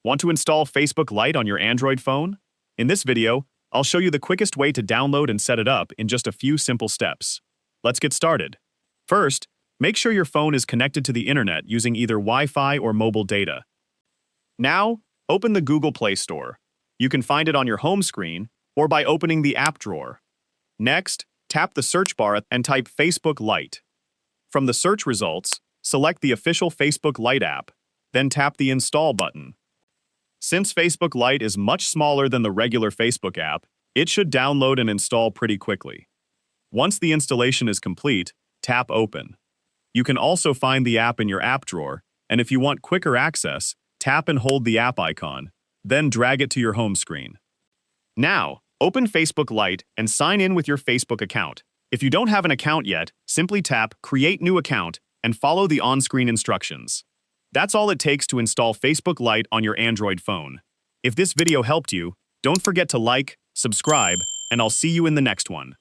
Want to install Facebook Lite on your Android phone? In this video, I'll show you the quickest way to download and set it up in just a few simple steps. Let's get started. First, make sure your phone is connected to the internet using either Wi-Fi or mobile data. Now, open the Google Play Store. You can find it on your home screen or by opening the app drawer. Next, tap the search bar and type Facebook Lite. From the search results, select the official Facebook Lite app, then tap the Install button. Since Facebook Lite is much smaller than the regular Facebook app, it should download and install pretty quickly. Once the installation is complete, tap Open. You can also find the app in your app drawer, and if you want quicker access, tap and hold the app icon, then drag it to your home screen. Now, open Facebook Lite and sign in with your Facebook account. If you don't have an account yet, simply tap Create New Account and follow the on-screen instructions. That's all it takes to install Facebook Lite on your Android phone. If this video helped you, don't forget to like, subscribe, and I'll see you in the next one.